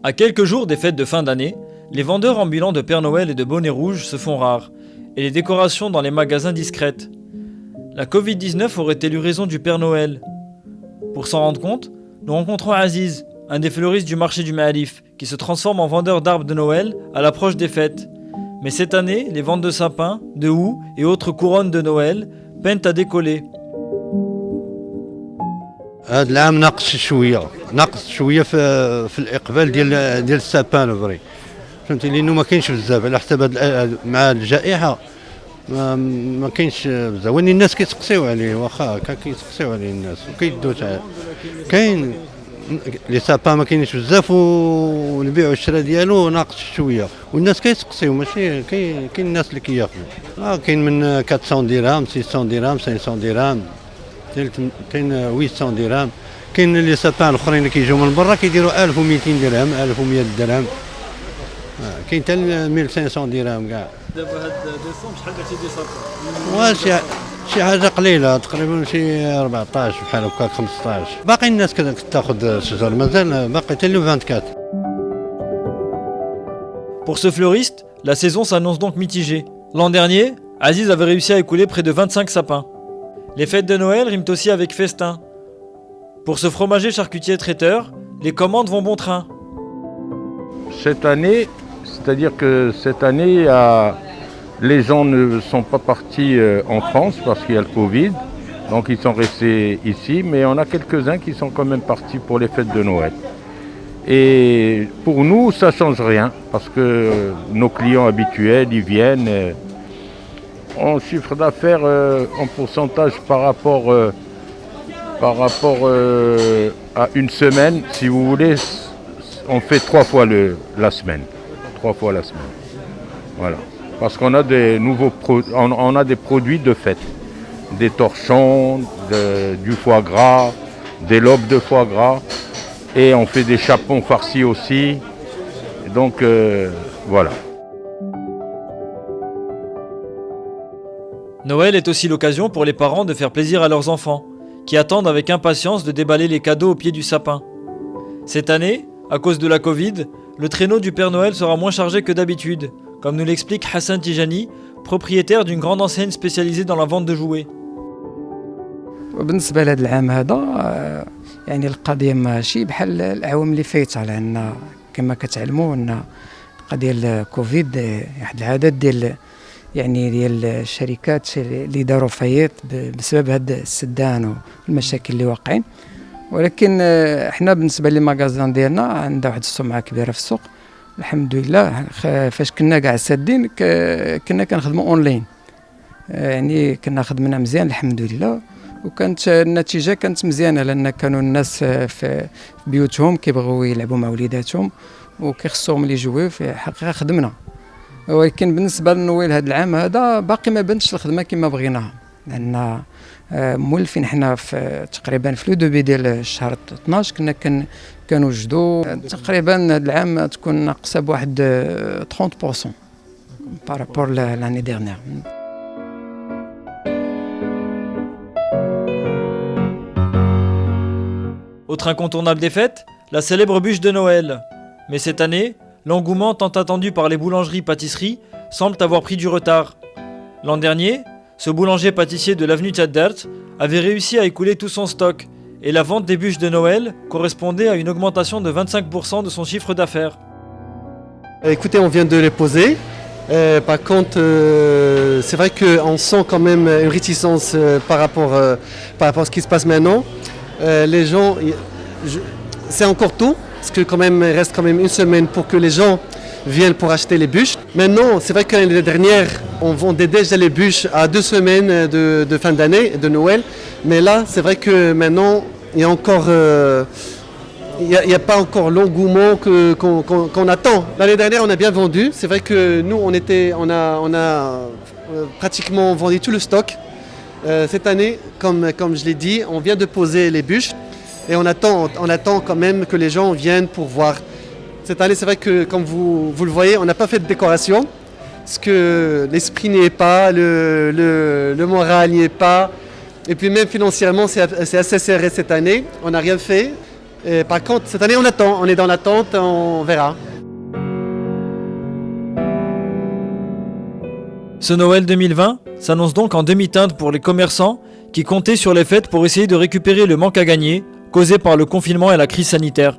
À quelques jours des fêtes de fin d'année, les vendeurs ambulants de Père Noël et de bonnets rouges se font rares, et les décorations dans les magasins discrètes. La Covid-19 aurait élu raison du Père Noël. Pour s'en rendre compte, nous rencontrons Aziz, un des fleuristes du marché du Ma'arif, qui se transforme en vendeur d'arbres de Noël à l'approche des fêtes. Mais cette année, les ventes de sapins, de houes et autres couronnes de Noël peinent à décoller. هذا العام ناقص شويه في الاقبال ديال السابان الفري فهمتي لانه ما كاينش بزاف على حسب مع الجائحه ما كاينش بزاف وين الناس كيتسقسيو عليه واخا كيتسقسيو عليه الناس وكيدوا كاين لي سابان ما كاينش بزاف والبيع والشراء ديالو ناقص شويه والناس كيتسقسيو ماشي كاين الناس اللي كياخذوا كاين من 400 درهم 600 درهم 500 درهم كاين 800 درهم كاين لي سابان الاخرين اللي كيجيو من برا كيديروا 1200 درهم 1100 درهم كاين حتى 1500 درهم كاع. دابا هاد ديسمبر شحال درتي دي سابان؟ شي حاجه قليله تقريبا شي 14 بحال هكا 15 باقي الناس كتاخذ شجر مازال باقي حتى ل 24. Pour ce fleuriste, la saison s'annonce donc mitigée. L'an dernier, Aziz avait réussi à écouler près de 25 sapins. Les fêtes de Noël riment aussi avec festin. Pour ce fromager charcutier traiteur, les commandes vont bon train. Cette année, c'est-à-dire que cette année, les gens ne sont pas partis en France parce qu'il y a le Covid, donc ils sont restés ici, mais on a quelques-uns qui sont quand même partis pour les fêtes de Noël. Et pour nous, ça ne change rien, parce que nos clients habituels, ils viennent. En chiffre d'affaires, en pourcentage par rapport à une semaine, si vous voulez, on fait 3 fois la semaine. 3 fois la semaine. Voilà. Parce qu'on a des on a des produits de fête. Des torchons, du foie gras, des lobes de foie gras. Et on fait des chapons farcis aussi. Donc voilà. Noël est aussi l'occasion pour les parents de faire plaisir à leurs enfants, qui attendent avec impatience de déballer les cadeaux au pied du sapin. Cette année, à cause de la Covid, le traîneau du Père Noël sera moins chargé que d'habitude, comme nous l'explique Hassan Tijani, propriétaire d'une grande enseigne spécialisée dans la vente de jouets. بالنسبة لهذا العام هذا يعني القضية ماشي بحال الأعوام اللي فايتة لأن كما كتعلموا أن قضية الكوفيد واحد العدد ديال الشركات اللي داروا فايت بسبب هذا السدان والمشاكل اللي واقعين ولكن احنا بالنسبة للمغازان ديالنا عندها واحد السمعة كبيرة في السوق الحمد لله. فاش كنا كاع سادين كنا كنخدموا اونلاين يعني كنا خدمنا مزيان الحمد لله وكانت النتيجه كانت مزيانه لان كانوا الناس في بيوتهم كيبغوا يلعبوا مع وليداتهم وكيخصهم لي جوي في الحقيقه خدمنا. ولكن بالنسبه للنويل هذا العام هذا باقي ما بانتش الخدمه كما بغيناها لان مولفين حنا في تقريبا في لو دوبي ديال الشهر 12 كنوجدوا تقريبا هذا العام تكون ناقصه بواحد 30% بارابور لاني ديرنيير. Autre incontournable des fêtes, la célèbre bûche de Noël. Mais cette année, l'engouement tant attendu par les boulangeries-pâtisseries semble avoir pris du retard. L'an dernier, ce boulanger-pâtissier de l'avenue Tchaddert avait réussi à écouler tout son stock et la vente des bûches de Noël correspondait à une augmentation de 25% de son chiffre d'affaires. Écoutez, on vient de les poser. Par contre, c'est vrai qu'on sent quand même une réticence par rapport à ce qui se passe maintenant. Les gens, c'est encore tôt, parce que quand même, il reste quand même une semaine pour que les gens viennent pour acheter les bûches. Maintenant, c'est vrai que l'année dernière, on vendait déjà les bûches à 2 semaines de fin d'année, de Noël. Mais là, c'est vrai que maintenant, il y a encore, il n'y a pas encore l'engouement qu'on attend. L'année dernière, on a bien vendu. C'est vrai que nous, on a pratiquement vendu tout le stock. Cette année, comme je l'ai dit, on vient de poser les bûches et on attend quand même que les gens viennent pour voir. Cette année, c'est vrai que comme vous le voyez, on n'a pas fait de décoration parce que l'esprit n'y est pas, le moral n'y est pas. Et puis même financièrement, c'est assez serré cette année. On n'a rien fait. Par contre, cette année, on attend. On est dans l'attente, on verra. Ce Noël 2020 s'annonce donc en demi-teinte pour les commerçants qui comptaient sur les fêtes pour essayer de récupérer le manque à gagner causé par le confinement et la crise sanitaire.